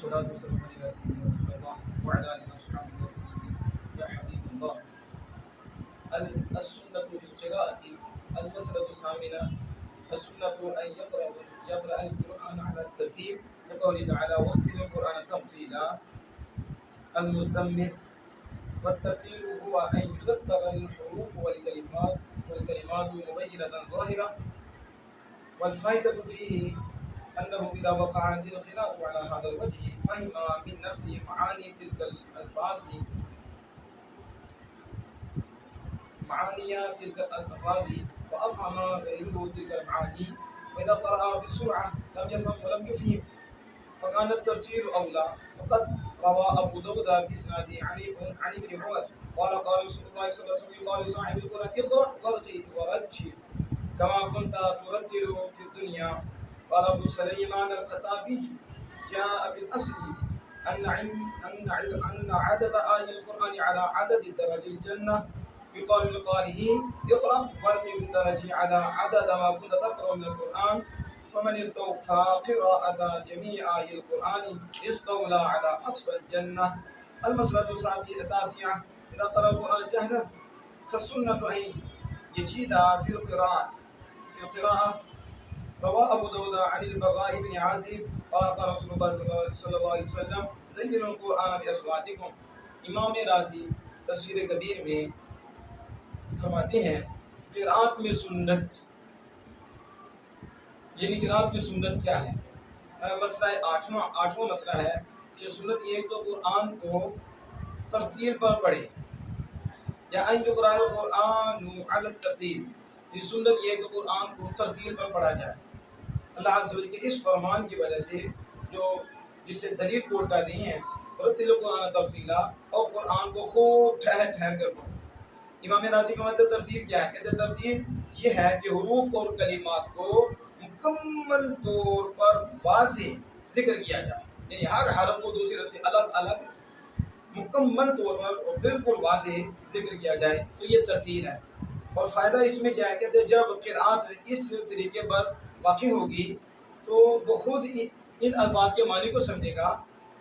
والصلاة والسلام على سيدنا رسول الله وعلى آله وصحبه وسلم. يا حبيب الله، السنة في القراءة. المسألة الثامنة: السنة أن يقرأ القرآن على الترتيب لقوله تعالى: وارتل القرآن ترتيلا. المزمل. والترتيل هو أن يذكر الحروف والكلمات مبينة ظاهرة. والفائدة فيه أنه إذا وقعت القراءة على هذا الوجه فهم من نفسه معاني تلك الألفاظ وأفهم غيره تلك المعاني. وإذا قرأ بسرعة لم يفهم ولم يفهم، فكان الترتيل أولى. فقد روى أبو داود بإسناده عن ابن عمر قال رسول الله صلى الله عليه وسلم: قال لصاحب القرآن: اقرأ وارقي ورتل كما كنت ترتل في الدنيا. قال أبو سليمان الخطابي: جاء في الأصل أن عدد آي القرآن على عدد درج الجنة. يقال للقارئ: اقرأ وارقي في الدرج على عدد ما كنت تقرأ من القرآن. فمن استوفى قراءة جميع آي القرآن استولى على أقصى الجنة. المسألة التاسعة: إذا قرأ القرآن جهرا فالسنة أن يجيد في القراءة. روى أبو داود عن البراء بن عازب قال رسول الله صلى الله عليه وسلم: زينوا القرآن بأصواتكم. امام رازی تفسیر کبیر میں فرماتے ہیں قراءت میں سنت، یعنی قراءت میں سنت کیا ہے؟ مسئلہ آٹھواں مسئلہ ہے کہ سنت یہ تو قرآن کو ترتیل پر پڑھے، یا ان یقرأ القرآن علی الترتیل، یہ سنت یہ کہ قرآن کو ترتیل پر پڑھا جائے۔ اللہ عز و جل کے اس فرمان کی وجہ سے جس سے دلیل کوٹ کر رہی ہیں رتل القرآن ترتیلا، اور قرآن کو خوب ٹھہر کر پڑھو۔ امام رازی فرماتے ہیں ترتیل کیا ہے؟ کہتے ہیں ترتیل یہ ہے کہ حروف اور کلمات کو مکمل طور پر واضح ذکر کیا جائے، یعنی ہر حرف کو دوسری حرف سے الگ الگ مکمل طور پر اور بالکل واضح ذکر کیا جائے، تو یہ ترتیل ہے۔ اور فائدہ اس میں کیا ہے؟ کہتے ہیں جب قرآت اس طریقے پر واقع ہوگی تو وہ خود ان الفاظ کے معنی کو سمجھے گا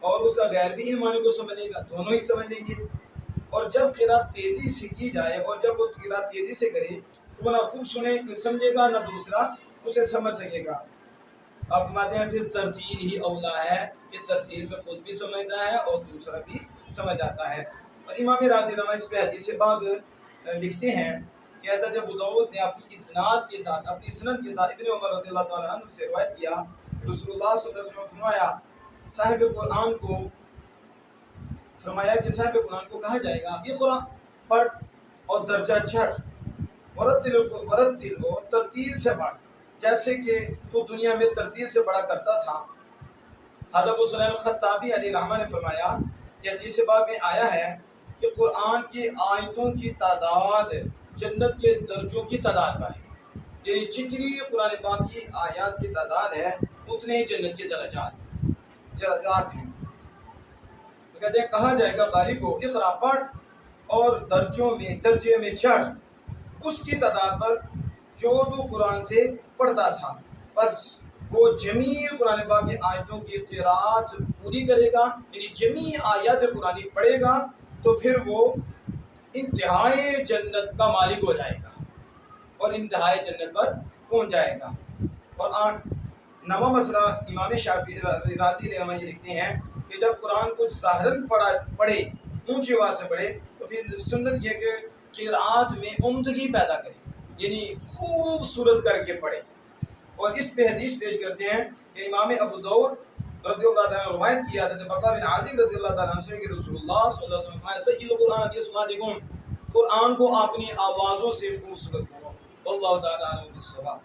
اور اس کا غیر بھی ان معنی کو سمجھ لے گا، دونوں ہی سمجھ لیں گے۔ اور جب قرآت تیزی سے کی جائے اور جب وہ قرآت تیزی سے کرے تو نہ خود سمجھے گا نہ دوسرا اسے سمجھ سکے گا۔ اب فرماتے ہیں پھر ترتیل ہی اولا ہے کہ ترتیل میں خود بھی سمجھتا ہے اور دوسرا بھی سمجھ آتا ہے۔ اور امام رازی رحمہ اس پہ حدیث بعد لکھتے ہیں کہ حضرت ابو داؤد نے اپنی سند کے ساتھ ابن عمر رضی اللہ تعالیٰ عنہ سے روایت کیا کہ رسول اللہ صلی اللہ علیہ وسلم نے فرمایا کہ صاحب قرآن کو کہا جائے گا اقرا، پڑھ اور درجہ چڑھ، ورتل اور ترتیل سے پڑھ، جیسے کہ تو دنیا میں ترتیل سے پڑھا کرتا تھا۔ حضرت ابو سلیم الخطابی علیہ رحمہ نے فرمایا کہ حدیث پاک میں آیا ہے کہ قرآن کی آیتوں کی تعداد جنت کے درجوں کی تعداد پر ہے، یعنی جتنی قرآن پاک کی آیات کی تعداد ہے اتنے ہی جنت کے درجات ہیں۔ تو کہتے ہیں کہا جائے گا قاری کو اقرا، پڑھ اور درجے میں چڑھ اس کی تعداد پر جو تو قرآن سے پڑھتا تھا، بس وہ جمیع قرآن پاک کی آیتوں کی قرات پوری کرے گا، یعنی جمیع آیات قرآن پڑھے گا تو پھر وہ انتہائی جنت کا مالک ہو جائے گا اور انتہائی جنت پر پہنچ جائے گا۔ اور نواں مسئلہ امام شافعی رازی رحمہ یہ لکھتے ہیں کہ جب قرآن کو ظاہراً پڑھے، اونچی آواز سے پڑھے، تو پھر سنت یہ کہ قرآت میں عمدگی پیدا کرے، یعنی خوبصورت کر کے پڑھے۔ اور اس پہ حدیث پیش کرتے ہیں کہ امام ابو داؤد رضی اللہ تعالیٰ عنہ روایت کیا حضرت براء بن عازب رضی اللہ تعالیٰ عنہ سے کہ رسول اللہ صلی اللہ علیہ وسلم فرمایا: سجلوا القرآن بأصواتکم، قرآن کو اپنی آوازوں سے خوبصورت کرو۔ واللہ تعالیٰ عنہ بالصواب۔